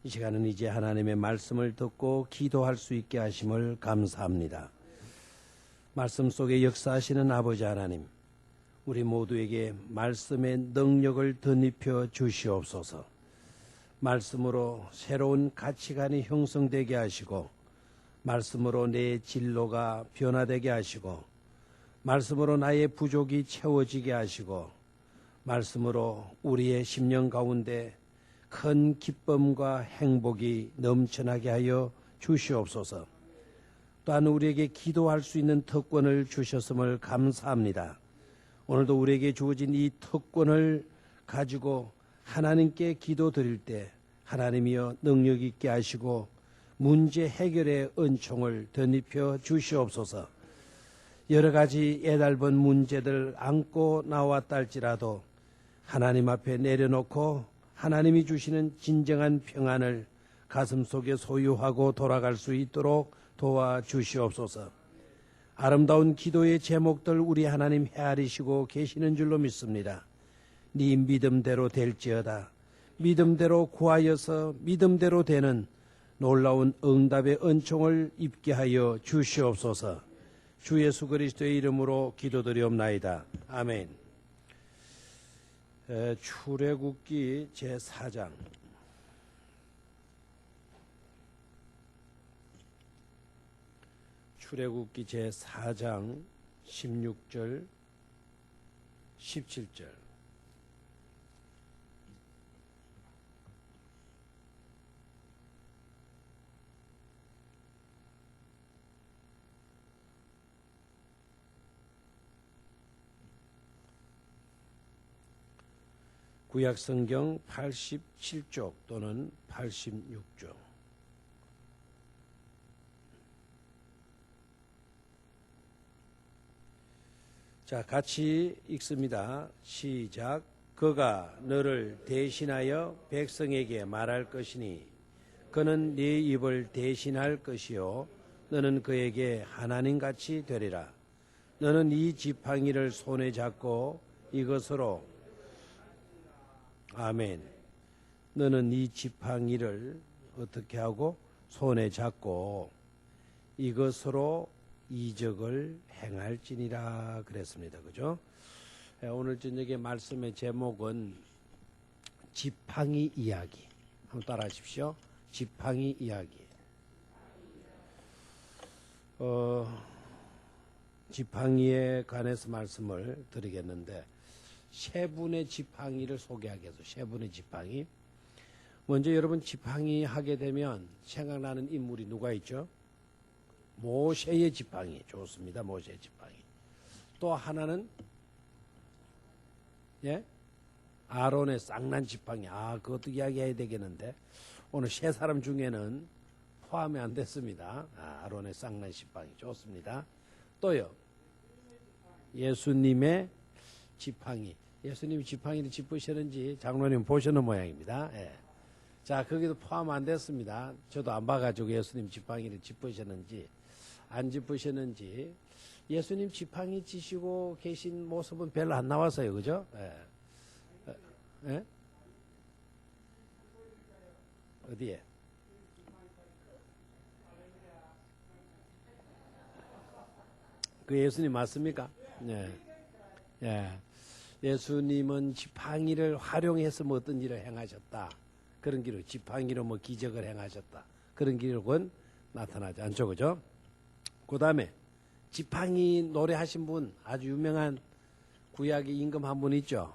이 시간은 이제 하나님의 말씀을 듣고 기도할 수 있게 하심을 감사합니다. 말씀 속에 역사하시는 아버지 하나님, 우리 모두에게 말씀의 능력을 덧입혀 주시옵소서. 말씀으로 새로운 가치관이 형성되게 하시고, 말씀으로 내 진로가 변화되게 하시고, 말씀으로 나의 부족이 채워지게 하시고, 말씀으로 우리의 심령 가운데 큰 기쁨과 행복이 넘쳐나게 하여 주시옵소서. 또한 우리에게 기도할 수 있는 특권을 주셨음을 감사합니다. 오늘도 우리에게 주어진 이 특권을 가지고 하나님께 기도드릴 때 하나님이여 능력 있게 하시고 문제 해결의 은총을 덧입혀 주시옵소서. 여러 가지 애달픈 문제들 안고 나왔다 할지라도 하나님 앞에 내려놓고 하나님이 주시는 진정한 평안을 가슴속에 소유하고 돌아갈 수 있도록 도와주시옵소서. 아름다운 기도의 제목들 우리 하나님 헤아리시고 계시는 줄로 믿습니다. 네 믿음대로 될지어다. 믿음대로 구하여서 믿음대로 되는 놀라운 응답의 은총을 입게 하여 주시옵소서. 주 예수 그리스도의 이름으로 기도드리옵나이다. 아멘. 출애굽기 제4장 출애굽기 제4장 16절 17절 구약성경 87쪽 또는 86쪽. 자, 같이 읽습니다. 시작. 그가 너를 대신하여 백성에게 말할 것이니 그는 네 입을 대신할 것이요 너는 그에게 하나님같이 되리라. 너는 이 지팡이를 손에 잡고 이것으로 아멘. 너는 이 지팡이를 어떻게 하고 손에 잡고 이것으로 이적을 행할지니라 그랬습니다. 그죠? 오늘 저녁에 말씀의 제목은 지팡이 이야기. 한번 따라 하십시오. 지팡이 이야기. 지팡이에 관해서 말씀을 드리겠는데 세 분의 지팡이를 소개하겠습니다. 세 분의 지팡이. 먼저 여러분 지팡이 하게 되면 생각나는 인물이 누가 있죠? 모세의 지팡이. 좋습니다. 모세의 지팡이. 또 하나는 아론의 쌍난 지팡이. 그것도 이야기해야 되겠는데 오늘 세 사람 중에는 포함이 안 됐습니다. 아론의 쌍난 지팡이. 좋습니다. 또요. 예수님의 지팡이. 예수님이 지팡이를 짚으셨는지 장로님 보시는 모양입니다. 자, 거기도 포함 안 됐습니다. 저도 안 봐가지고 예수님 지팡이를 짚으셨는지 안 짚으셨는지. 예수님 지팡이 지시고 계신 모습은 별로 안 나왔어요. 그죠? 어디에? 그 예수님 맞습니까? 예수님은 지팡이를 활용해서 뭐 어떤 일을 행하셨다. 그런 기록, 지팡이로 뭐 기적을 행하셨다. 그런 기록은 나타나지 않죠. 그죠? 그 다음에 지팡이 노래하신 분, 아주 유명한 구약의 임금 한 분 있죠.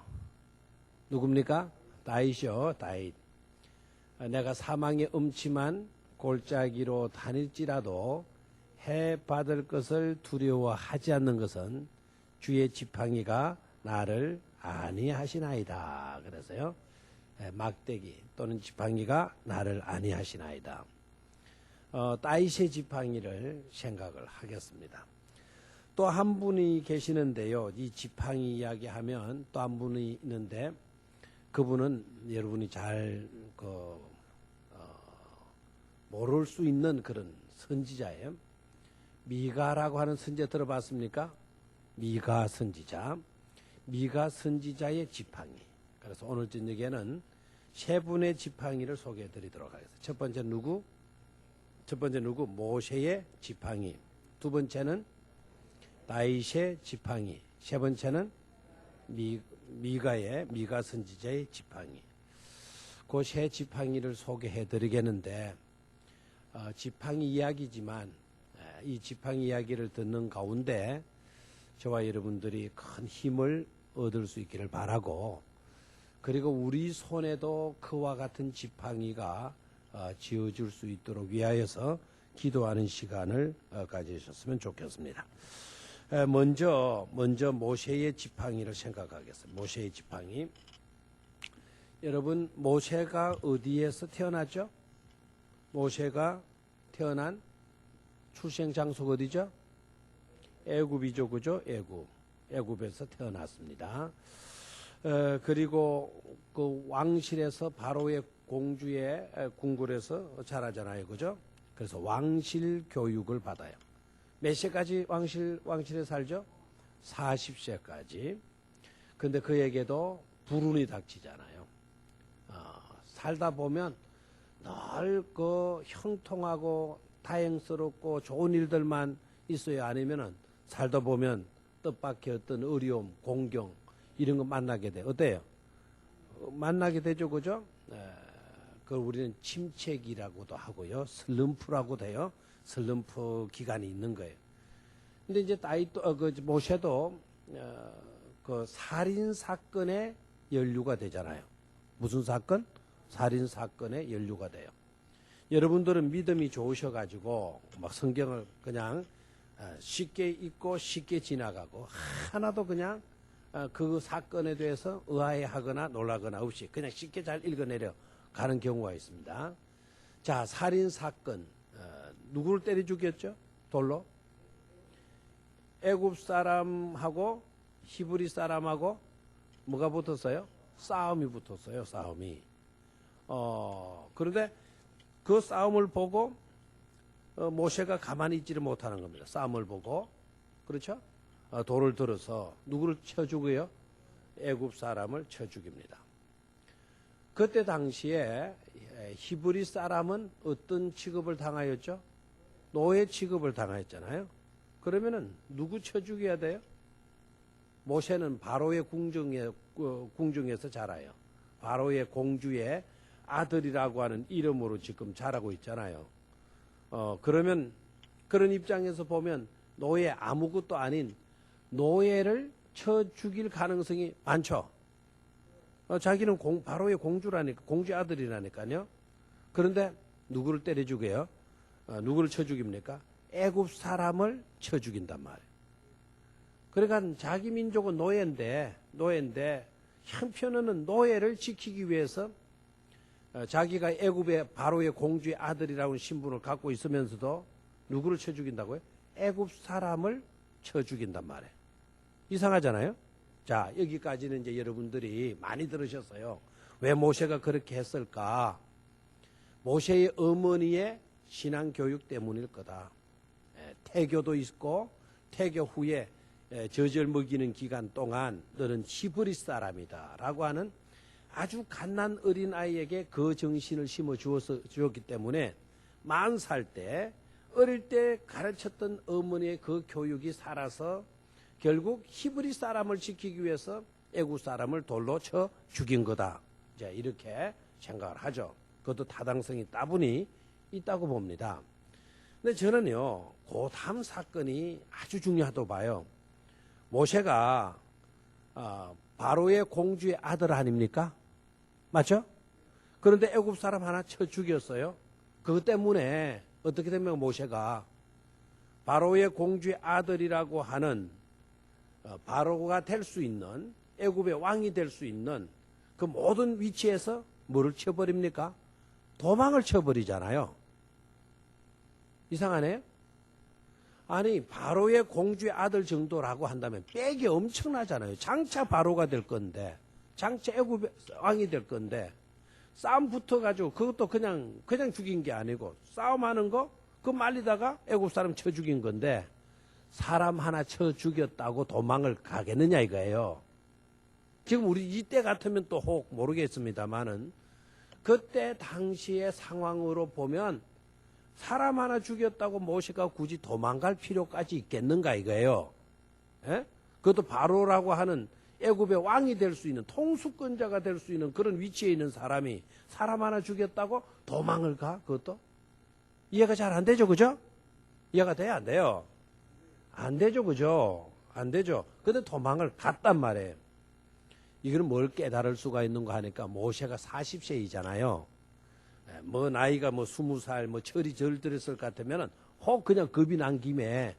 누굽니까? 다윗이요. 다윗. 내가 사망의 음침한 골짜기로 다닐지라도 해 받을 것을 두려워하지 않는 것은 주의 지팡이가 나를 안위하시나이다. 그래서요. 막대기 또는 지팡이가 나를 안위하시나이다. 다윗의 지팡이를 생각을 하겠습니다. 또 한 분이 계시는데요. 이 지팡이 이야기하면 또 한 분이 있는데 그분은 여러분이 잘 모를 수 있는 그런 선지자예요. 미가라고 하는 선지자 들어봤습니까? 미가 선지자. 미가 선지자의 지팡이. 그래서 오늘 저녁에는 세 분의 지팡이를 소개해 드리도록 하겠습니다. 첫 번째 누구? 모세의 지팡이. 두 번째는 다윗의 지팡이. 세 번째는 미가 선지자의 지팡이. 그 세 지팡이를 소개해 드리겠는데, 지팡이 이야기지만 이 지팡이 이야기를 듣는 가운데 저와 여러분들이 큰 힘을 얻을 수 있기를 바라고, 그리고 우리 손에도 그와 같은 지팡이가 지어줄 수 있도록 위하여서 기도하는 시간을 가지셨으면 좋겠습니다. 먼저 모세의 지팡이를 생각하겠습니다. 모세의 지팡이. 여러분, 모세가 어디에서 태어났죠? 모세가 태어난 출생 장소가 어디죠? 애굽이죠, 그죠? 애굽에서 태어났습니다. 그리고 그 왕실에서 바로의 공주의 궁궐에서 자라잖아요, 그죠? 그래서 왕실 교육을 받아요. 몇 세까지 왕실에 살죠? 40세까지. 근데 그에게도 불운이 닥치잖아요. 살다 보면 늘 그 형통하고 다행스럽고 좋은 일들만 있어요. 아니면은 살다 보면 뜻밖의 어떤 어려움, 공경 이런 거 만나게 돼. 어때요? 만나게 되죠, 그죠? 그걸 우리는 침체기라고도 하고요, 슬럼프라고도 해요. 슬럼프 기간이 있는 거예요. 근데 이제 모세도 그 살인 사건에 연루가 되잖아요. 무슨 사건? 살인 사건에 연루가 돼요. 여러분들은 믿음이 좋으셔가지고 막 성경을 그냥 쉽게 읽고 쉽게 지나가고 하나도 그냥 그 사건에 대해서 의아해하거나 놀라거나 없이 그냥 쉽게 잘 읽어내려 가는 경우가 있습니다. 자, 살인 사건, 누구를 때려 죽였죠? 돌로? 애굽 사람하고 히브리 사람하고 뭐가 붙었어요? 싸움이 붙었어요. 싸움이. 그런데 그 싸움을 보고 모세가 가만히 있지를 못하는 겁니다. 싸움을 보고. 그렇죠? 돌을 들어서 누구를 쳐 죽여요? 애굽 사람을 쳐 죽입니다. 그때 당시에 히브리 사람은 어떤 취급을 당하였죠? 노예 취급을 당하였잖아요. 그러면은 누구 쳐 죽여야 돼요? 모세는 바로의 궁중에서 자라요. 바로의 공주의 아들이라고 하는 이름으로 지금 자라고 있잖아요. 그러면 그런 입장에서 보면 노예, 아무것도 아닌 노예를 쳐 죽일 가능성이 많죠. 자기는 바로의 공주라니까, 공주 아들이라니까요. 그런데 누구를 때려 죽여요? 누구를 쳐 죽입니까? 애굽 사람을 쳐 죽인단 말이에요. 그러니까 자기 민족은 노예인데 한편으로는 노예를 지키기 위해서 자기가 애굽의 바로의 공주의 아들이라는 신분을 갖고 있으면서도 누구를 쳐 죽인다고요? 애굽 사람을 쳐 죽인단 말이에요. 이상하잖아요? 자, 여기까지는 이제 여러분들이 많이 들으셨어요. 왜 모세가 그렇게 했을까? 모세의 어머니의 신앙교육 때문일 거다. 태교도 있고 태교 후에 젖을 먹이는 기간 동안 너는 히브리 사람이다 라고 하는 아주 갓난 어린아이에게 그 정신을 심어 주었기 때문에 40살 때 어릴 때 가르쳤던 어머니의 그 교육이 살아서 결국 히브리 사람을 지키기 위해서 애굽 사람을 돌로 쳐 죽인 거다. 이제 이렇게 생각을 하죠. 그것도 타당성이 따분히 있다고 봅니다. 근데 저는요, 그 다음 사건이 아주 중요하다고 봐요. 모세가 바로의 공주의 아들 아닙니까? 맞죠? 그런데 애굽 사람 하나 쳐 죽였어요. 그것 때문에 어떻게 되면 모세가 바로의 공주의 아들이라고 하는 바로가 될 수 있는, 애굽의 왕이 될 수 있는 그 모든 위치에서 뭐를 쳐버립니까? 도망을 쳐버리잖아요. 이상하네요? 아니, 바로의 공주의 아들 정도라고 한다면 빽이 엄청나잖아요. 장차 바로가 될 건데, 장차 애굽의 왕이 될 건데, 싸움 붙어가지고 그것도 그냥 죽인 게 아니고, 싸움하는 거, 그거 말리다가 애굽 사람 쳐 죽인 건데, 사람 하나 쳐 죽였다고 도망을 가겠느냐 이거예요. 지금 우리 이때 같으면 또 혹 모르겠습니다만은, 그때 당시의 상황으로 보면 사람 하나 죽였다고 모세가 굳이 도망갈 필요까지 있겠는가 이거예요. 예? 그것도 바로라고 하는 애굽의 왕이 될 수 있는 통수권자가 될 수 있는 그런 위치에 있는 사람이 사람 하나 죽였다고 도망을 가? 그것도 이해가 잘 안 되죠, 그죠? 이해가 돼요, 안 돼요? 안 되죠, 그죠? 안 되죠. 근데 도망을 갔단 말이에요. 이거는 뭘 깨달을 수가 있는가 하니까 모세가 40세이잖아요. 뭐 나이가 뭐 20살 뭐 철이 절들었을 것 같으면은 혹 그냥 겁이 난 김에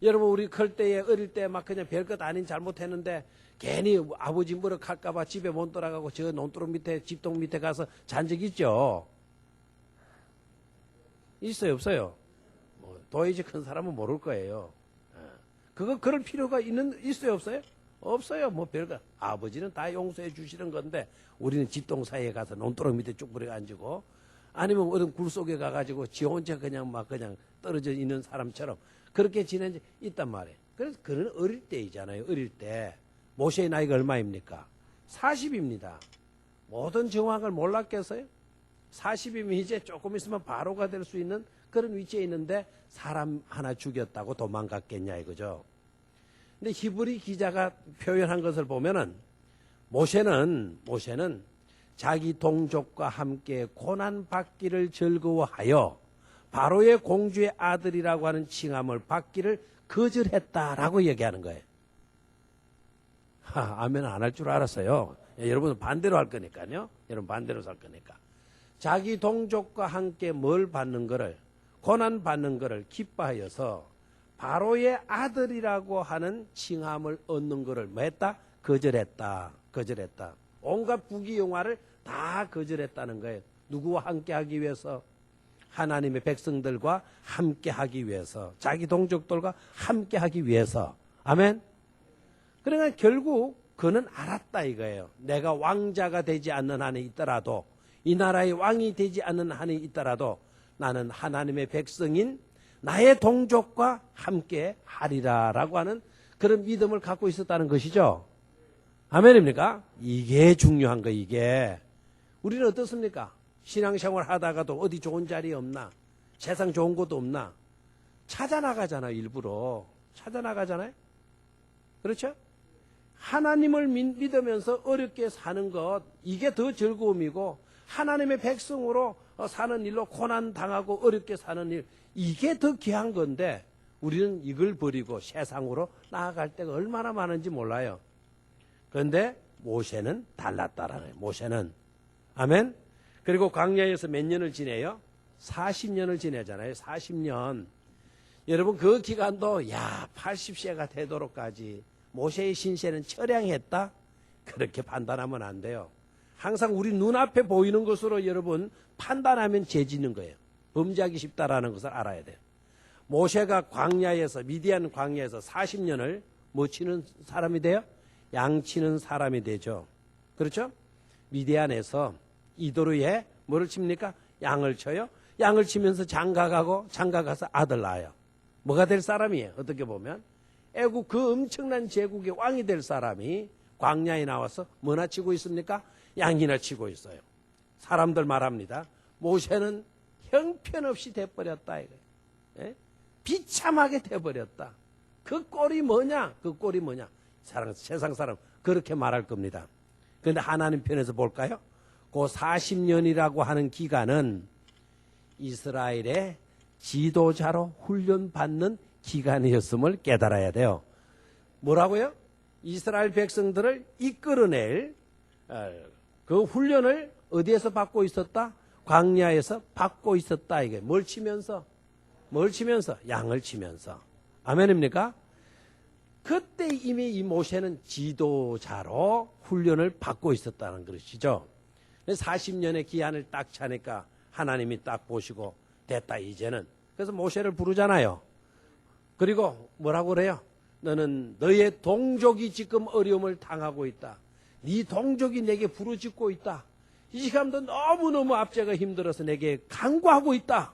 여러분 우리 클 때에 어릴 때 막 그냥 별것 아닌 잘못했는데 괜히 아버지 뭐라 할까봐 집에 못 돌아가고 저 논두렁 밑에 집동 밑에 가서 잔 적 있죠? 있어요, 없어요? 뭐 도이지 큰 사람은 모를 거예요. 그럴 필요가 있어요, 없어요? 없어요. 뭐 별거. 아버지는 다 용서해 주시는 건데 우리는 집동 사이에 가서 논두렁 밑에 쭉 앉고 아니면 어떤 굴 속에 가가지고 지 혼자 그냥 떨어져 있는 사람처럼 그렇게 지낸 지 있단 말이에요. 그래서 그는 어릴 때이잖아요. 어릴 때. 모세의 나이가 얼마입니까? 40입니다. 모든 정황을 몰랐겠어요? 40이면 이제 조금 있으면 바로가 될 수 있는 그런 위치에 있는데 사람 하나 죽였다고 도망갔겠냐 이거죠. 근데 히브리 기자가 표현한 것을 보면은 모세는 자기 동족과 함께 고난 받기를 즐거워하여 바로의 공주의 아들이라고 하는 칭함을 받기를 거절했다라고 얘기하는 거예요. 아멘 안 할 줄 알았어요. 여러분은 반대로 할 거니까요. 여러분 반대로 살 거니까. 자기 동족과 함께 뭘 받는 거를 고난 받는 거를 기뻐하여서 바로의 아들이라고 하는 칭함을 얻는 거를 뭐 했다? 거절했다. 온갖 부귀영화를 다 거절했다는 거예요. 누구와 함께 하기 위해서? 하나님의 백성들과 함께 하기 위해서. 자기 동족들과 함께 하기 위해서. 아멘? 그러니까 결국 그는 알았다 이거예요. 내가 왕자가 되지 않는 한이 있더라도 이 나라의 왕이 되지 않는 한이 있더라도 나는 하나님의 백성인 나의 동족과 함께 하리라라고 하는 그런 믿음을 갖고 있었다는 것이죠. 아멘입니까? 이게 중요한 거 이게. 우리는 어떻습니까? 신앙생활 하다가도 어디 좋은 자리 없나? 세상 좋은 곳도 없나? 찾아나가잖아요. 일부러. 찾아나가잖아요. 그렇죠? 하나님을 믿으면서 어렵게 사는 것 이게 더 즐거움이고 하나님의 백성으로 사는 일로 고난당하고 어렵게 사는 일 이게 더 귀한 건데 우리는 이걸 버리고 세상으로 나아갈 때가 얼마나 많은지 몰라요. 그런데 모세는 달랐다라는 거예요. 모세는. 아멘. 그리고 광야에서 몇 년을 지내요? 40년을 지내잖아요. 40년. 여러분 그 기간도 80세가 되도록까지 모세의 신세는 처량했다? 그렇게 판단하면 안 돼요. 항상 우리 눈앞에 보이는 것으로 여러분 판단하면 죄짓는 거예요. 범죄하기 쉽다라는 것을 알아야 돼요. 모세가 광야에서 미디안 광야에서 40년을 뭐 치는 사람이 돼요? 양치는 사람이 되죠. 그렇죠? 미디안에서 이도르에 뭐를 칩니까? 양을 쳐요. 양을 치면서 장가가고 장가가서 아들 낳아요. 뭐가 될 사람이에요? 어떻게 보면 애국 그 엄청난 제국의 왕이 될 사람이 광야에 나와서 뭐나 치고 있습니까? 양이나 치고 있어요. 사람들 말합니다. 모세는 형편없이 돼버렸다. 예? 비참하게 돼버렸다. 그 꼴이 뭐냐? 그 꼴이 뭐냐? 세상 사람 그렇게 말할 겁니다. 그런데 하나님 편에서 볼까요? 그 40년이라고 하는 기간은 이스라엘의 지도자로 훈련받는 기간이었음을 깨달아야 돼요. 뭐라고요? 이스라엘 백성들을 이끌어낼 그 훈련을 어디에서 받고 있었다? 광야에서 받고 있었다. 이게 뭘 치면서? 양을 치면서. 아멘입니까? 그때 이미 이 모세는 지도자로 훈련을 받고 있었다는 것이죠. 40년의 기한을 딱 차니까 하나님이 딱 보시고 됐다 이제는. 그래서 모세를 부르잖아요. 그리고 뭐라고 그래요? 너는 너의 동족이 지금 어려움을 당하고 있다. 네 동족이 내게 부르짖고 있다. 이 시간도 너무너무 압제가 힘들어서 내게 간구하고 있다.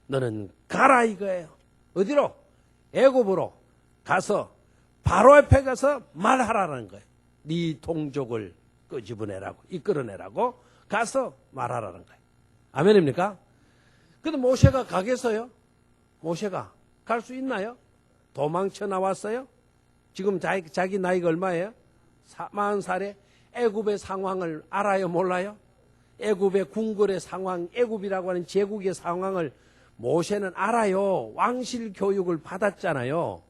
너는 가라 이거예요. 어디로? 애굽으로 가서 바로 앞에 가서 말하라는 거예요. 네 동족을 끄집어내라고 이끌어내라고. 가서 말하라는 거예요. 아멘입니까? 근데 모세가 가겠어요? 모세가 갈 수 있나요? 도망쳐 나왔어요? 지금 자기 나이가 얼마예요? 40살에 애굽의 상황을 알아요? 몰라요? 애굽의 궁궐의 상황, 애굽이라고 하는 제국의 상황을 모세는 알아요. 왕실 교육을 받았잖아요.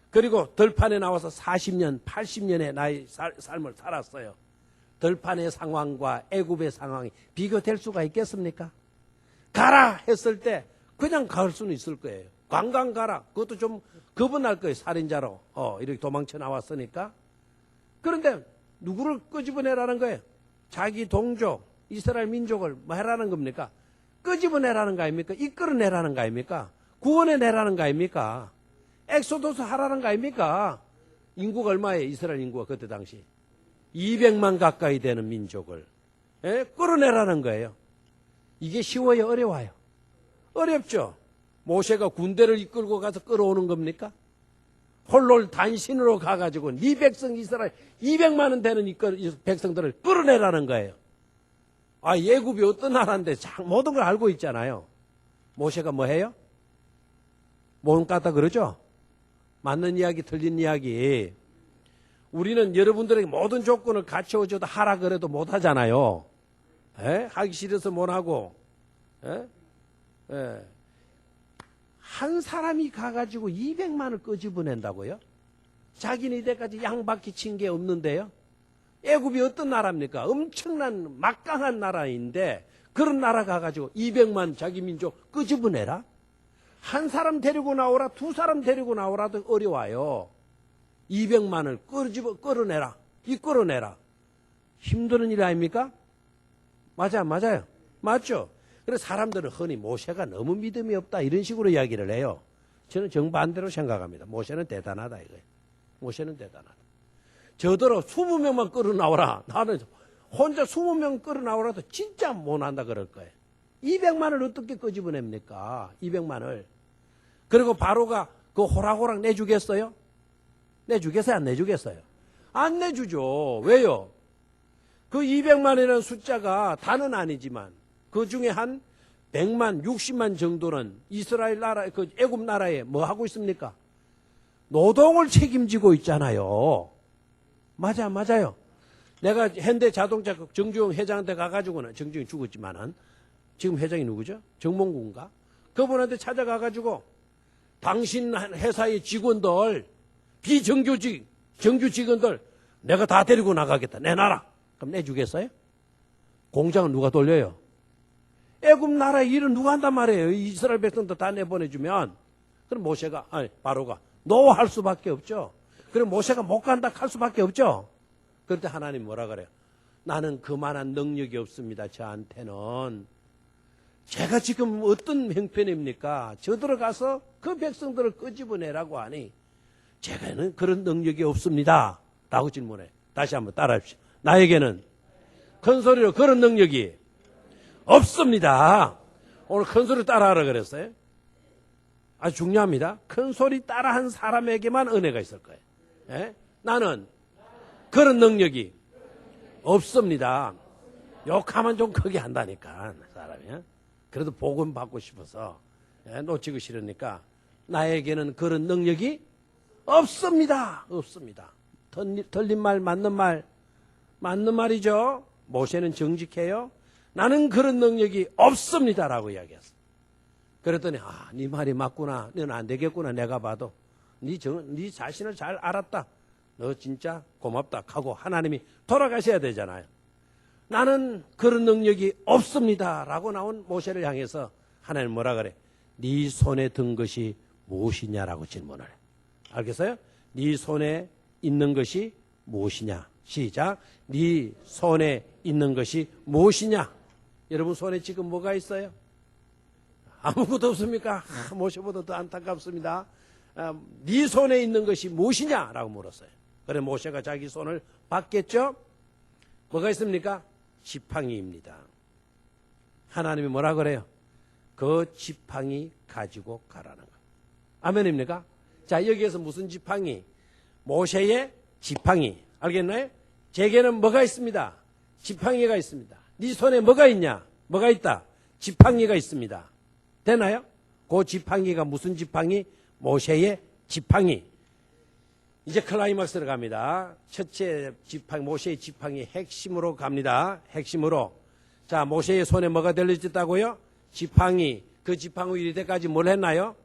그리고 들판에 나와서 40년, 80년의 삶을 살았어요. 들판의 상황과 애굽의 상황이 비교될 수가 있겠습니까? 가라 했을 때 그냥 갈 수는 있을 거예요. 관광 가라. 그것도 좀 겁은 날 거예요. 살인자로 이렇게 도망쳐 나왔으니까. 그런데 누구를 끄집어내라는 거예요? 자기 동족, 이스라엘 민족을 뭐 해라는 겁니까? 끄집어내라는 거 아닙니까? 이끌어내라는 거 아닙니까? 구원해내라는 거 아닙니까? 엑소도스 하라는 거 아닙니까? 인구가 얼마예요? 이스라엘 인구가 그때 당시 200만 가까이 되는 민족을 끌어내라는 거예요. 이게 쉬워요? 어려워요? 어렵죠. 모세가 군대를 이끌고 가서 끌어오는 겁니까? 홀로 단신으로 가가지고 네 백성 이스라엘 200만 원 되는 백성들을 끌어내라는 거예요. 아, 애굽이 어떤 나라인데 모든 걸 알고 있잖아요. 모세가 뭐 해요? 몸 까다 그러죠? 맞는 이야기, 틀린 이야기. 우리는 여러분들에게 모든 조건을 갖춰줘도 하라 그래도 못 하잖아요. 하기 싫어서 못 하고. 한 사람이 가가지고 200만을 끄집어낸다고요? 자기는 이때까지 양바퀴 친 게 없는데요? 애굽이 어떤 나라입니까? 엄청난 막강한 나라인데 그런 나라 가가지고 200만 자기 민족 끄집어내라? 한 사람 데리고 나오라, 두 사람 데리고 나오라도 어려워요. 200만을 끌어내라, 이끌어내라. 힘드는 일 아닙니까? 맞아요. 맞죠? 그래서 사람들은 흔히 모세가 너무 믿음이 없다 이런 식으로 이야기를 해요. 저는 정반대로 생각합니다. 모세는 대단하다 이거예요. 모세는 대단하다. 저더러 20명만 끌어나오라. 나는 혼자 20명 끌어나오라도 진짜 못한다 그럴 거예요. 200만을 어떻게 끄집어냅니까? 200만을. 그리고 바로가 그 호락호락 내주겠어요? 내주겠어요? 안 내주겠어요? 안 내주죠. 왜요? 그 200만이라는 숫자가 다는 아니지만 그 중에 한 100만, 60만 정도는 이스라엘 나라, 그 애굽 나라에 뭐 하고 있습니까? 노동을 책임지고 있잖아요. 맞아요. 내가 현대 자동차 정주영 회장한테 가가지고는, 정주영이 죽었지만은, 지금 회장이 누구죠? 정몽구인가? 그분한테 찾아가가지고, 당신 회사의 직원들, 비정규직, 정규 직원들, 내가 다 데리고 나가겠다. 내놔라. 그럼 내주겠어요? 공장은 누가 돌려요? 애굽 나라의 일은 누가 한단 말이에요? 이스라엘 백성도 다 내보내주면. 그럼 모세가, 바로가, 너 할 수밖에 없죠. 그럼 모세가 못 간다 할 수밖에 없죠. 그럴 때 하나님 뭐라 그래요? 나는 그만한 능력이 없습니다. 저한테는. 제가 지금 어떤 형편입니까? 저 들어가서 그 백성들을 끄집어내라고 하니 제가는 그런 능력이 없습니다. 라고 질문해. 다시 한번 따라합시다. 나에게는 큰 소리로 그런 능력이 없습니다. 오늘 큰 소리 따라하라 그랬어요. 아주 중요합니다. 큰 소리 따라한 사람에게만 은혜가 있을 거예요. 나는 그런 능력이 없습니다. 욕하면 좀 크게 한다니까 사람이. 그래도 복음 받고 싶어서 놓치고 싫으니까 나에게는 그런 능력이 없습니다. 틀린 말 맞는 말이죠. 모세는 정직해요. 나는 그런 능력이 없습니다라고 이야기했어. 그랬더니 네 말이 맞구나. 너는 안 되겠구나. 내가 봐도 네 자신을 잘 알았다. 너 진짜 고맙다 하고 하나님이 돌아가셔야 되잖아요. 나는 그런 능력이 없습니다라고 나온 모세를 향해서 하나님 뭐라 그래? 네 손에 든 것이 무엇이냐라고 질문을 해. 알겠어요? 네 손에 있는 것이 무엇이냐? 시작. 네 손에 있는 것이 무엇이냐? 여러분 손에 지금 뭐가 있어요? 아무것도 없습니까? 모세보다 더 안타깝습니다. 네 손에 있는 것이 무엇이냐라고 물었어요. 그래 모세가 자기 손을 받겠죠? 뭐가 있습니까? 지팡이입니다. 하나님이 뭐라 그래요? 그 지팡이 가지고 가라는 거예요. 아멘입니까? 자, 여기에서 무슨 지팡이? 모세의 지팡이. 알겠나요? 제게는 뭐가 있습니다? 지팡이가 있습니다. 네 손에 뭐가 있냐? 뭐가 있다? 지팡이가 있습니다. 되나요? 그 지팡이가 무슨 지팡이? 모세의 지팡이. 이제 클라이막스로 갑니다. 첫째 지팡이, 모세의 지팡이 핵심으로 갑니다. 핵심으로. 자, 모세의 손에 뭐가 들려있다고요? 지팡이. 그 지팡이 이때까지 뭘 했나요?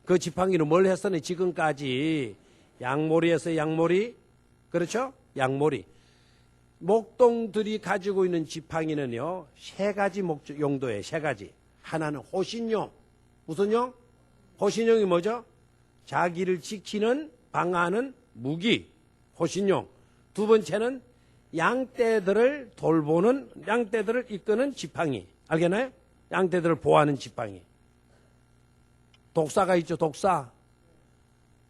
그 지팡이는 뭘 했었네? 지금까지 양모리에서 양모리. 그렇죠? 양모리. 목동들이 가지고 있는 지팡이는요, 세 가지 용도예요. 세 가지. 하나는 호신용. 무슨 용? 호신용이 뭐죠? 자기를 지키는, 방어하는 무기. 호신용. 두 번째는 양떼들을 돌보는, 양떼들을 이끄는 지팡이. 알겠나요? 양떼들을 보호하는 지팡이. 독사가 있죠, 독사.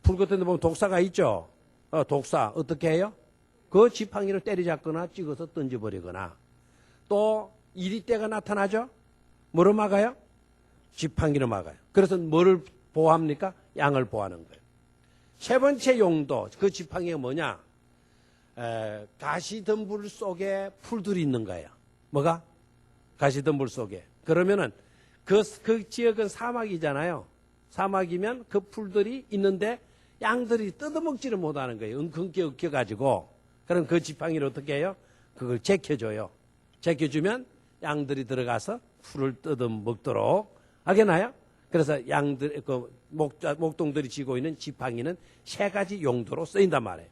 풀 같은 데 보면 독사가 있죠. 독사. 어떻게 해요? 그 지팡이를 때리잡거나 찍어서 던져버리거나. 또 이리떼가 나타나죠? 뭐로 막아요? 지팡이로 막아요. 그래서 뭐를 보호합니까? 양을 보호하는 거예요. 세 번째 용도, 그 지팡이가 뭐냐? 가시덤불 속에 풀들이 있는 거예요. 뭐가? 가시덤불 속에. 그러면은 그 지역은 사막이잖아요. 사막이면 그 풀들이 있는데 양들이 뜯어먹지를 못하는 거예요. 엉뚱게 엉켜가지고. 그럼 그 지팡이를 어떻게 해요? 그걸 제껴줘요. 제껴주면 양들이 들어가서 풀을 뜯어먹도록. 알겠나요? 그래서 양들, 목동들이 쥐고 있는 지팡이는 세 가지 용도로 쓰인단 말이에요.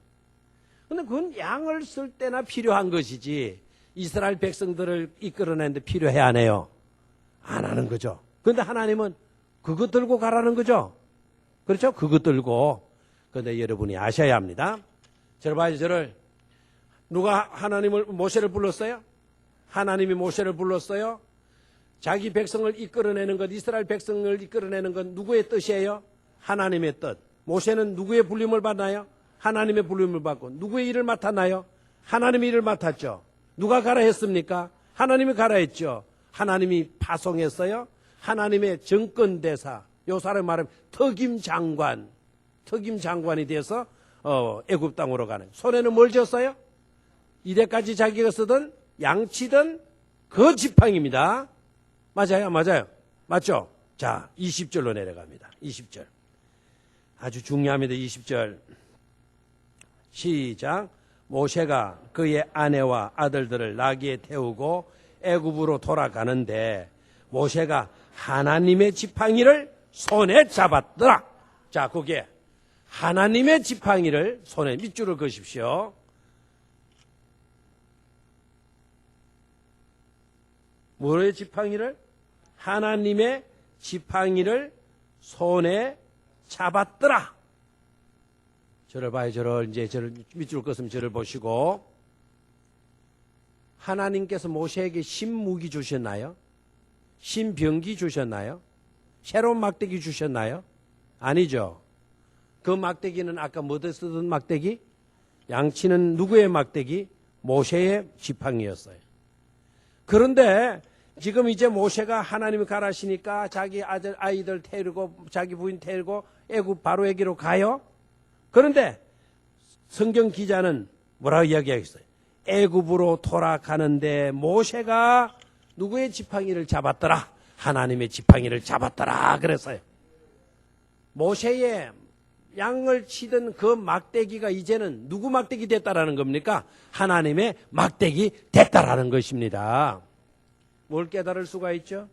근데 그건 양을 쓸 때나 필요한 것이지, 이스라엘 백성들을 이끌어내는데 필요해 안 해요? 안 하는 거죠. 그런데 하나님은 그거 들고 가라는 거죠. 그렇죠? 그거 들고. 그런데 여러분이 아셔야 합니다. 저를 누가 모세를 불렀어요? 하나님이 모세를 불렀어요. 자기 백성을 이끌어내는 것, 이스라엘 백성을 이끌어내는 건 누구의 뜻이에요? 하나님의 뜻. 모세는 누구의 불림을 받나요? 하나님의 불림을 받고. 누구의 일을 맡았나요? 하나님의 일을 맡았죠. 누가 가라 했습니까? 하나님이 가라 했죠. 하나님이 파송했어요. 하나님의 정권대사, 요 사람 말하면 특임장관이 돼서 애굽 땅으로 가는. 손에는 뭘 쥐었어요? 이때까지 자기가 쓰던 양치던 그 지팡이입니다. 맞아요? 맞아요? 맞죠? 자, 20절로 내려갑니다. 20절. 아주 중요합니다. 20절. 시작. 모세가 그의 아내와 아들들을 나귀에 태우고 애굽으로 돌아가는데 모세가 하나님의 지팡이를 손에 잡았더라. 자, 거기에 하나님의 지팡이를 손에 밑줄을 그으십시오. 뭐의 지팡이를? 하나님의 지팡이를 손에 잡았더라. 저를 봐요. 저를 밑줄 껐으면 저를 보시고. 하나님께서 모세에게 신무기 주셨나요? 신병기 주셨나요? 새로운 막대기 주셨나요? 아니죠. 그 막대기는 아까 뭐에 쓰던 막대기? 양치는 누구의 막대기? 모세의 지팡이였어요. 그런데 지금 이제 모세가 하나님이 가라시니까 자기 아이들 태우고 자기 부인 태우고 애굽 바로에게로 가요. 그런데 성경 기자는 뭐라고 이야기하겠어요? 애굽으로 돌아가는데 모세가 누구의 지팡이를 잡았더라? 하나님의 지팡이를 잡았더라. 그랬어요. 모세의 양을 치던 그 막대기가 이제는 누구 막대기 됐다라는 겁니까? 하나님의 막대기 됐다라는 것입니다. 뭘 깨달을 수가 있죠?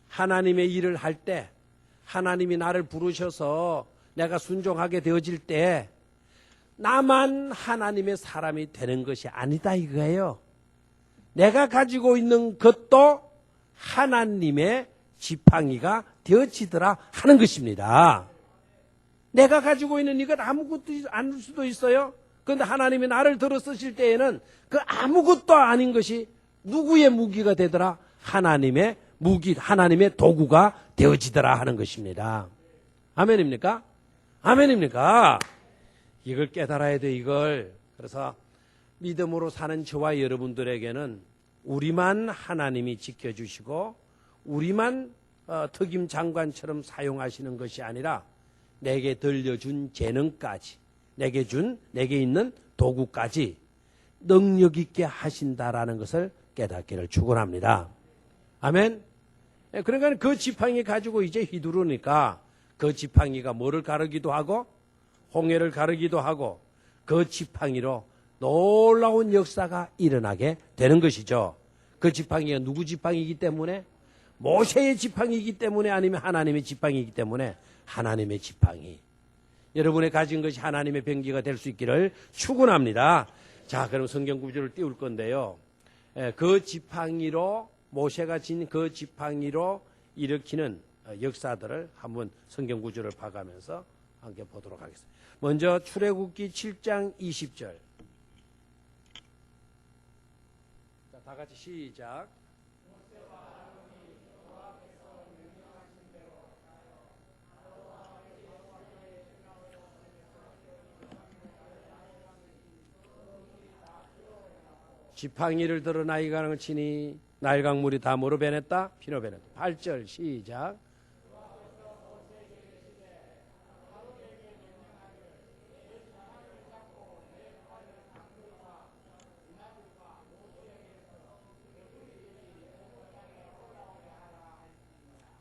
하나님의 일을 할 때, 하나님이 나를 부르셔서 내가 순종하게 되어질 때 나만 하나님의 사람이 되는 것이 아니다 이거예요. 내가 가지고 있는 것도 하나님의 지팡이가 되어지더라 하는 것입니다. 내가 가지고 있는 이것 아무것도 아닐 수도 있어요. 그런데 하나님이 나를 들어 쓰실 때에는 그 아무것도 아닌 것이 누구의 무기가 되더라? 하나님의 무기, 하나님의 도구가 되어지더라 하는 것입니다. 아멘입니까? 아멘입니까? 이걸 깨달아야 돼, 이걸. 그래서 믿음으로 사는 저와 여러분들에게는 우리만 하나님이 지켜주시고 우리만 특임 장관처럼 사용하시는 것이 아니라 내게 들려준 재능까지, 내게 있는 도구까지 능력 있게 하신다라는 것을 깨닫기를 축원합니다. 아멘. 그러니까 그 지팡이 가지고 이제 휘두르니까 그 지팡이가 뭐를 가르기도 하고 홍해를 가르기도 하고 그 지팡이로 놀라운 역사가 일어나게 되는 것이죠. 그 지팡이가 누구 지팡이이기 때문에? 모세의 지팡이이기 때문에 아니면 하나님의 지팡이이기 때문에 하나님의 지팡이. 여러분의 가진 것이 하나님의 병기가 될 수 있기를 축원합니다. 자, 그럼 성경 구절을 띄울 건데요. 그 지팡이로 모세가 진 그 지팡이로 일으키는 역사들을 한번 성경 구절을 봐가면서 함께 보도록 하겠습니다. 먼저 출애굽기 7장 20절. 자, 다 같이 시작. 지팡이를 들어 나일강을 치니 나일강 물이 다 뭐로 변했다? 피로 변했다. 8절 시작.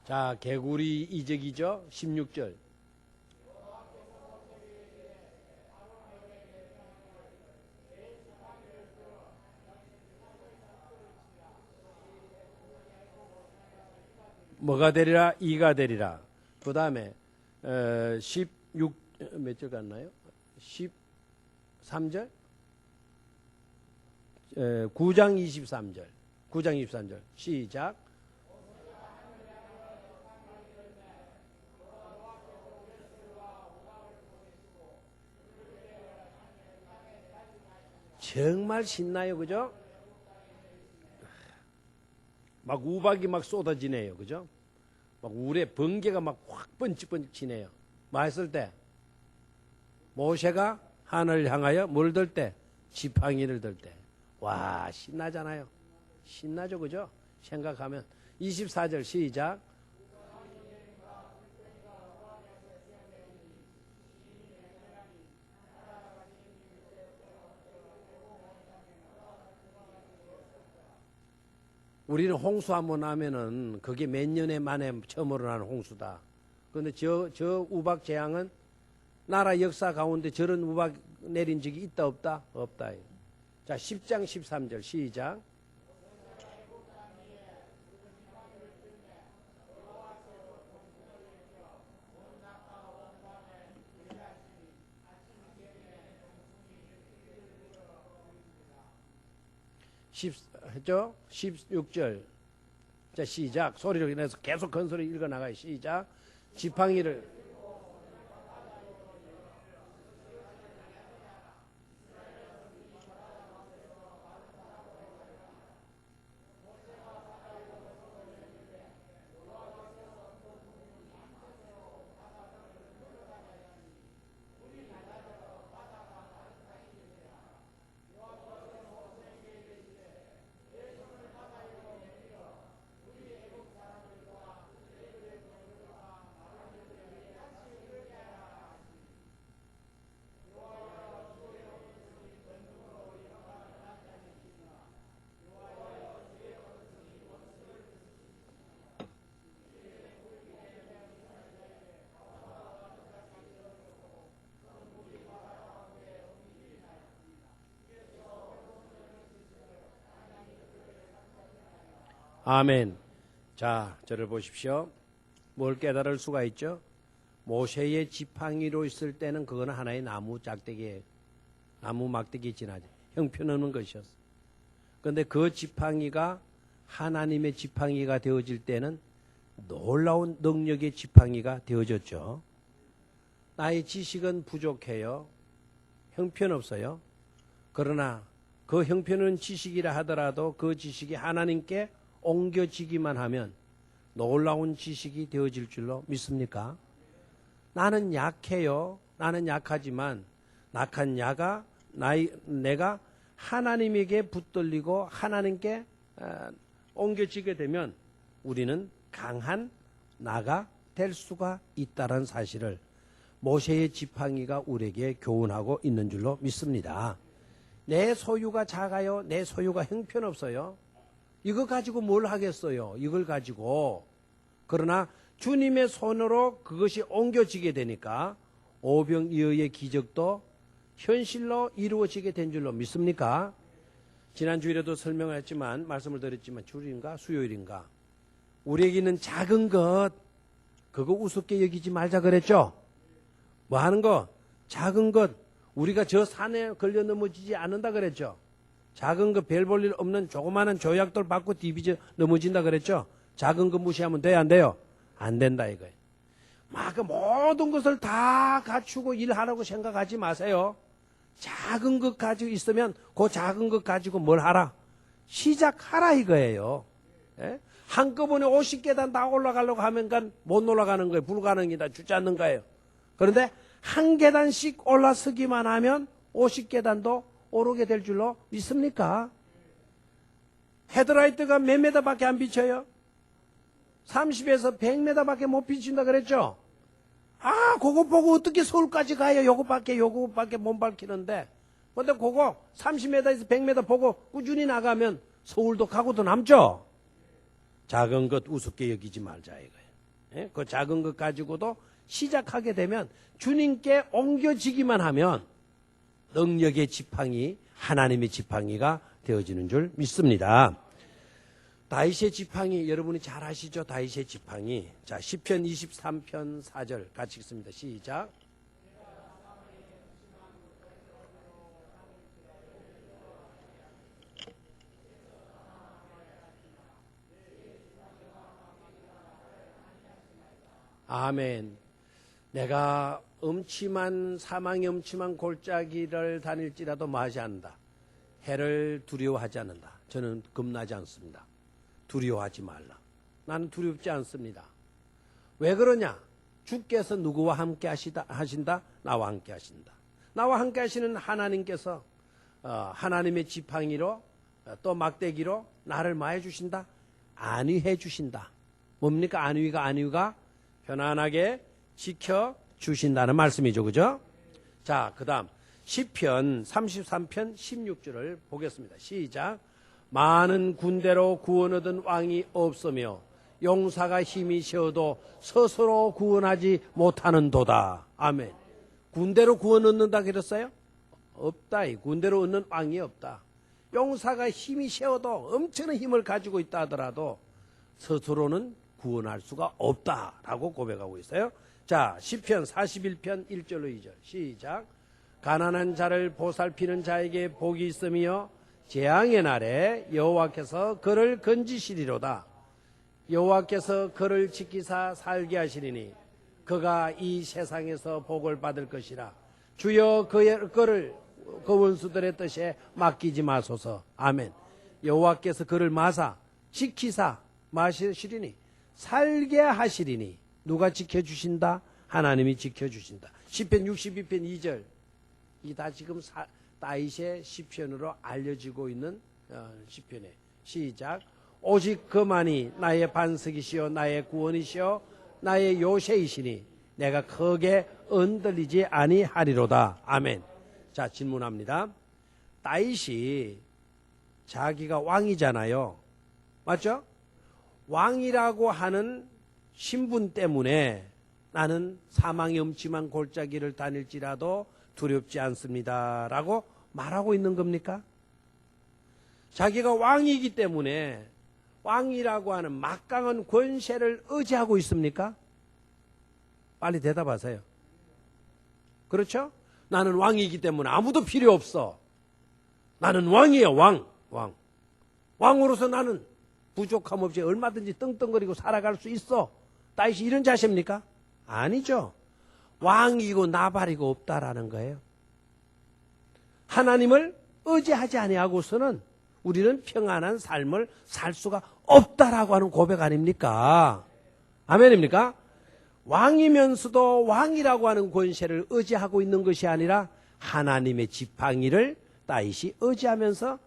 자, 개구리 이적이죠. 16절. 뭐가 되리라? 이가 되리라. 그 다음에 16 몇 절 갔나요? 13절? 9장 23절. 9장 23절. 시작. 정말 신나요, 그죠? 막 우박이 막 쏟아지네요, 그죠? 막 울에 번개가 막 확 번쩍번쩍 치네요. 뭐 했을 때? 모세가 하늘을 향하여 뭘 들 때? 지팡이를 들 때. 와, 신나잖아요. 신나죠, 그죠? 생각하면. 24절 시작. 우리는 홍수 한번 하면은 그게 몇 년에 만에 처음으로 나는 홍수다. 그런데 저 우박 재앙은 나라 역사 가운데 저런 우박 내린 적이 있다 없다? 없다. 자, 10장 13절 시작. 했죠? 16절. 자, 시작. 소리를 내서 계속 큰 소리 읽어 나가요. 시작. 지팡이를 아멘. 자, 저를 보십시오. 뭘 깨달을 수가 있죠? 모세의 지팡이로 있을 때는 그거는 하나의 나무 짝대기에 나무 막대기에 지나지 형편없는 것이었어. 그런데 그 지팡이가 하나님의 지팡이가 되어질 때는 놀라운 능력의 지팡이가 되어졌죠. 나의 지식은 부족해요. 형편없어요. 그러나 그 형편은 지식이라 하더라도 그 지식이 하나님께 옮겨지기만 하면 놀라운 지식이 되어질 줄로 믿습니까? 나는 약해요. 나는 약하지만 약한 야가 내가 하나님에게 붙들리고 하나님께 옮겨지게 되면 우리는 강한 나가 될 수가 있다는 사실을 모세의 지팡이가 우리에게 교훈하고 있는 줄로 믿습니다. 내 소유가 작아요. 내 소유가 형편없어요. 이거 가지고 뭘 하겠어요? 이걸 가지고. 그러나 주님의 손으로 그것이 옮겨지게 되니까 오병이어의 기적도 현실로 이루어지게 된 줄로 믿습니까? 지난 주일에도 설명을 했지만, 말씀을 드렸지만, 주일인가 수요일인가, 우리에게 있는 작은 것, 그거 우습게 여기지 말자 그랬죠? 뭐 하는 거? 작은 것. 우리가 저 산에 걸려 넘어지지 않는다 그랬죠? 작은 거 별 볼 일 없는 조그마한 조약돌 받고 디비져 넘어진다 그랬죠? 작은 거 무시하면 돼요, 안 돼요? 안 된다 이거예요. 막 그 모든 것을 다 갖추고 일하라고 생각하지 마세요. 작은 것 가지고 있으면 그 작은 것 가지고 뭘 하라? 시작하라 이거예요. 예? 한꺼번에 50계단 다 올라가려고 하면 못 올라가는 거예요. 불가능이다. 주지 않는 거예요. 그런데 한 계단씩 올라서기만 하면 50계단도 오르게 될 줄로 믿습니까? 헤드라이트가 몇 메다밖에 안 비쳐요? 30에서 100m밖에 못 비친다 그랬죠? 아, 그거 보고 어떻게 서울까지 가요? 요거밖에 못 밝히는데. 근데 그거 30m에서 100m 보고 꾸준히 나가면 서울도 가고도 남죠? 작은 것 우습게 여기지 말자 이거예요. 예? 그 작은 것 가지고도 시작하게 되면 주님께 옮겨지기만 하면 능력의 지팡이, 하나님의 지팡이가 되어지는 줄 믿습니다. 다윗의 지팡이 여러분이 잘 아시죠? 다윗의 지팡이. 자, 시편 23편 4절 같이 읽습니다. 시작. 아멘. 내가 사망의 엄침한 골짜기를 다닐지라도 마지 않는다. 해를 두려워하지 않는다. 저는 겁나지 않습니다. 두려워하지 말라. 나는 두렵지 않습니다. 왜 그러냐? 주께서 누구와 함께 하신다? 나와 함께 하신다. 나와 함께 하시는 하나님께서 하나님의 지팡이로 또 막대기로 나를 마해 주신다? 안위해 주신다. 뭡니까? 안위가 편안하게 지켜주신다는 말씀이죠. 그죠? 자, 그 다음 시편 33편 16절을 보겠습니다. 시작. 많은 군대로 구원 얻은 왕이 없으며 용사가 힘이 세어도 스스로 구원하지 못하는도다. 아멘. 군대로 구원 얻는다 그랬어요? 없다. 군대로 얻는 왕이 없다. 용사가 힘이 세어도 엄청난 힘을 가지고 있다 하더라도 스스로는 구원할 수가 없다라고 고백하고 있어요. 자, 시편 41편 1절로 2절 시작. 가난한 자를 보살피는 자에게 복이 있으며 재앙의 날에 여호와께서 그를 건지시리로다. 여호와께서 그를 지키사 살게 하시리니 그가 이 세상에서 복을 받을 것이라. 주여 그를 그 원수들의 뜻에 맡기지 마소서. 아멘. 여호와께서 그를 마사 지키사 마시리니 살게 하시리니. 누가 지켜주신다? 하나님이 지켜주신다. 시편 62편 2절. 이 다 지금 다윗의 시편으로 알려지고 있는 시편에 시작. 오직 그만이 나의 반석이시요 나의 구원이시요 나의 요새이시니 내가 크게 흔들리지 아니하리로다. 아멘. 자, 질문합니다. 다윗이 자기가 왕이잖아요. 맞죠? 왕이라고 하는 신분 때문에 나는 사망의 엄침한 골짜기를 다닐지라도 두렵지 않습니다 라고 말하고 있는 겁니까? 자기가 왕이기 때문에 왕이라고 하는 막강한 권세를 의지하고 있습니까? 빨리 대답하세요. 그렇죠? 나는 왕이기 때문에 아무도 필요 없어. 나는 왕이에요. 왕으로서 나는 부족함 없이 얼마든지 떵떵거리고 살아갈 수 있어. 다윗이 이런 자세입니까? 아니죠. 왕이고 나발이고 없다라는 거예요. 하나님을 의지하지 아니하고서는 우리는 평안한 삶을 살 수가 없다라고 하는 고백 아닙니까? 아멘입니까? 왕이면서도 왕이라고 하는 권세를 의지하고 있는 것이 아니라 하나님의 지팡이를 다윗이 의지하면서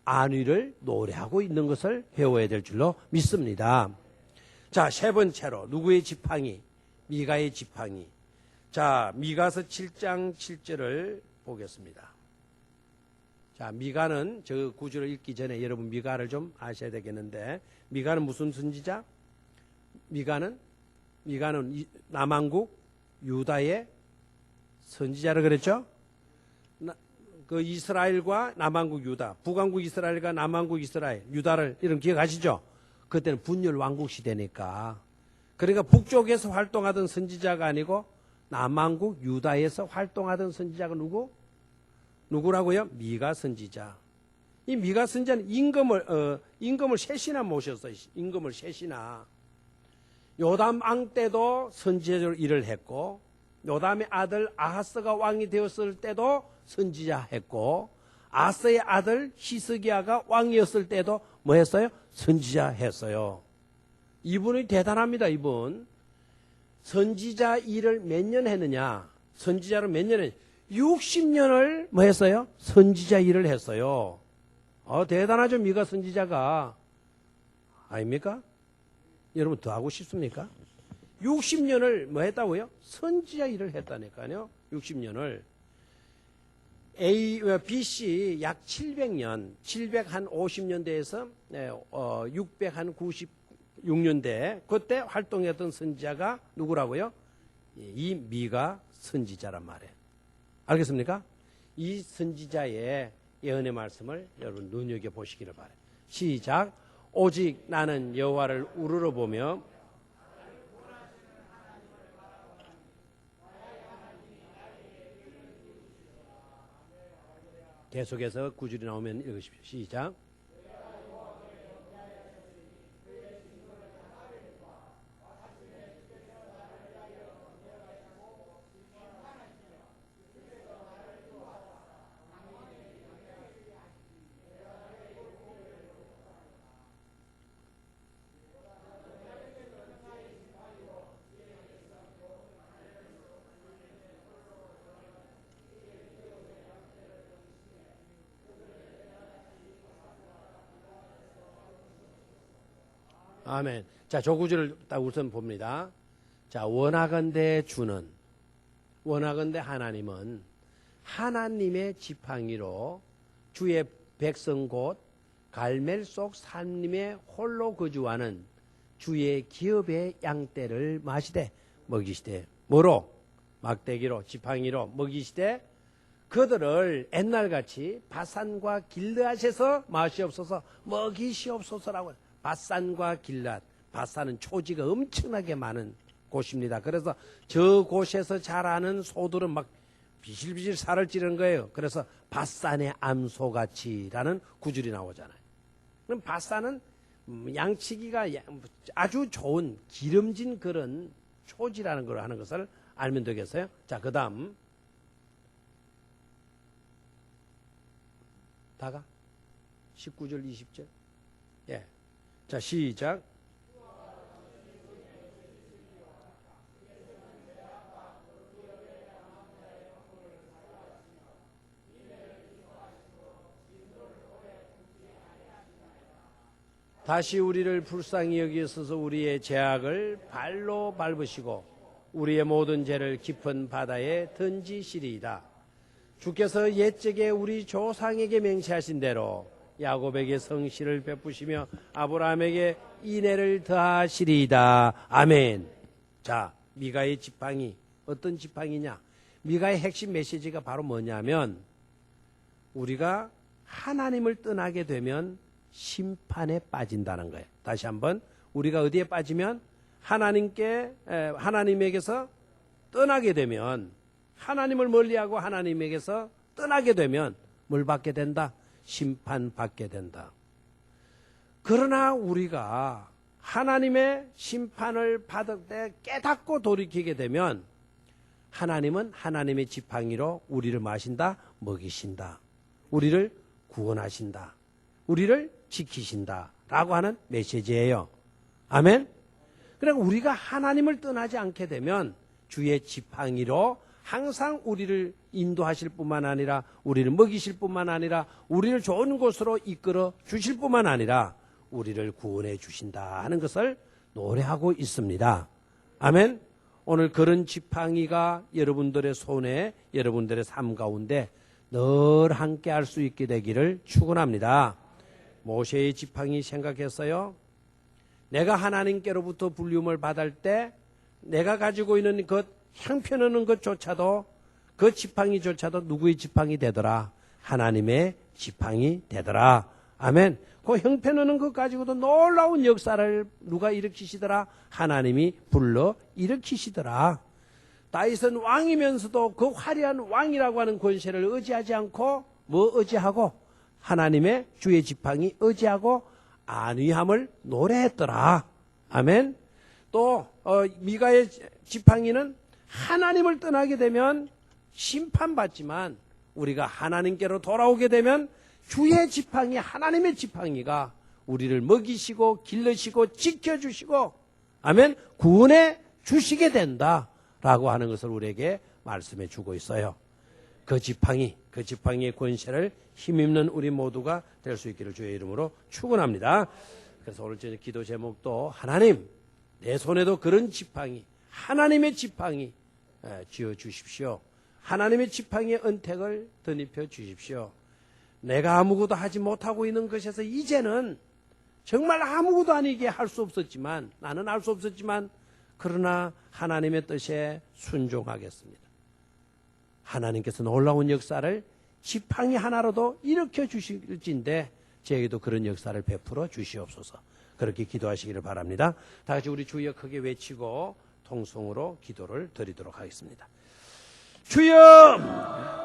안위를 노래하고 있는 것을 배워야 될 줄로 믿습니다. 자, 세 번째로 누구의 지팡이? 미가의 지팡이. 자, 미가서 7장 7절을 보겠습니다. 자, 미가는 저 구절을 읽기 전에 여러분 미가를 좀 아셔야 되겠는데, 미가는 무슨 선지자? 미가는 남왕국 유다의 선지자라 그랬죠? 그 이스라엘과 남왕국 유다, 북왕국 이스라엘과 남왕국 이스라엘, 유다를 이런 기억하시죠? 그때는 분열 왕국 시대니까. 그러니까 북쪽에서 활동하던 선지자가 아니고 남왕국 유다에서 활동하던 선지자가 누구라고요? 미가 선지자. 이 미가 선지자는 임금을 셋이나 모셨어요. 임금을 셋이나. 요담 왕 때도 선지자로 일을 했고, 요담의 아들 아하스가 왕이 되었을 때도 선지자 했고, 아스의 아들 히스기야가 왕이었을 때도 뭐 했어요? 선지자 했어요. 이분이 대단합니다. 이분 선지자 일을 몇 년 했느냐? 선지자로 몇 년 했느냐? 60년을 뭐 했어요? 선지자 일을 했어요. 대단하죠. 미가 선지자가. 아닙니까? 여러분 더 하고 싶습니까? 60년을 뭐 했다고요? 선지자 일을 했다니까요. 60년을. BC 약 700년, 750년대에서 696년대 그때 활동했던 선지자가 누구라고요? 이 미가 선지자란 말이에요. 알겠습니까? 이 선지자의 예언의 말씀을 여러분 눈여겨보시기를 바라요. 시작. 오직 나는 여호와를 우러러보며 계속해서 구절이 나오면 읽으십시오. 시작. 아멘. 자, 저 구절을 딱 우선 봅니다. 자, 원하건대 하나님은 하나님의 지팡이로 주의 백성 곧 갈멜 속 산림에 홀로 거주하는 주의 기업의 양떼를 마시되 먹이시되 뭐로? 막대기로 지팡이로 먹이시되 그들을 옛날같이 바산과 길르앗에서 마시옵소서 먹이시옵소서라고. 바산과 길르앗, 바산은 초지가 엄청나게 많은 곳입니다. 그래서 저 곳에서 자라는 소들은 막 비실비실 살을 찌르는 거예요. 그래서 바산의 암소같이라는 구절이 나오잖아요. 그럼 바산은 양치기가 아주 좋은 기름진 그런 초지라는 걸 하는 것을 알면 되겠어요. 자, 그 다음 다가 19절 20절. 예. 자, 시작. 다시 우리를 불쌍히 여기셔서 우리의 죄악을 발로 밟으시고 우리의 모든 죄를 깊은 바다에 던지시리이다. 주께서 옛적에 우리 조상에게 맹세하신 대로 야곱에게 성실을 베푸시며 아브라함에게 인애를 더하시리이다. 아멘. 자, 미가의 지팡이 어떤 지팡이냐? 미가의 핵심 메시지가 바로 뭐냐면 우리가 하나님을 떠나게 되면 심판에 빠진다는 거예요. 다시 한번 우리가 어디에 빠지면 하나님에게서 떠나게 되면 하나님을 멀리하고 하나님에게서 떠나게 되면 뭘 받게 된다? 심판받게 된다. 그러나 우리가 하나님의 심판을 받을 때 깨닫고 돌이키게 되면 하나님은 하나님의 지팡이로 우리를 마신다, 먹이신다. 우리를 구원하신다. 우리를 지키신다. 라고 하는 메시지예요. 아멘? 그러니까 우리가 하나님을 떠나지 않게 되면 주의 지팡이로 항상 우리를 인도하실 뿐만 아니라 우리를 먹이실 뿐만 아니라 우리를 좋은 곳으로 이끌어 주실 뿐만 아니라 우리를 구원해 주신다 하는 것을 노래하고 있습니다. 아멘. 오늘 그런 지팡이가 여러분들의 손에 여러분들의 삶 가운데 늘 함께 할 수 있게 되기를 축원합니다. 모세의 지팡이 생각했어요. 내가 하나님께로부터 불림을 받을 때 내가 가지고 있는 것, 형편없는 것조차도 그 지팡이조차도 누구의 지팡이 되더라? 하나님의 지팡이 되더라. 아멘. 그 형편없는 것 가지고도 놀라운 역사를 누가 일으키시더라? 하나님이 불러 일으키시더라. 다윗은 왕이면서도 그 화려한 왕이라고 하는 권세를 의지하지 않고 뭐 의지하고? 하나님의 주의 지팡이 의지하고 안위함을 노래했더라. 아멘. 또 미가의 지팡이는 하나님을 떠나게 되면 심판받지만 우리가 하나님께로 돌아오게 되면 주의 지팡이, 하나님의 지팡이가 우리를 먹이시고 길러시고 지켜주시고 아멘, 구원해 주시게 된다라고 하는 것을 우리에게 말씀해 주고 있어요. 그 지팡이의 권세를 힘입는 우리 모두가 될 수 있기를 주의 이름으로 축원합니다. 그래서 오늘 저녁 기도 제목도 하나님, 내 손에도 그런 지팡이, 하나님의 지팡이 쥐어 주십시오. 하나님의 지팡이의 은택을 덧입혀 주십시오. 내가 아무것도 하지 못하고 있는 것에서 이제는 정말 아무것도 아니게 할 수 없었지만, 나는 알 수 없었지만 그러나 하나님의 뜻에 순종하겠습니다. 하나님께서 놀라운 역사를 지팡이 하나로도 일으켜 주실진데 저에게도 그런 역사를 베풀어 주시옵소서. 그렇게 기도하시기를 바랍니다. 다 같이 우리 주여 크게 외치고 통성으로 기도를 드리도록 하겠습니다. 주여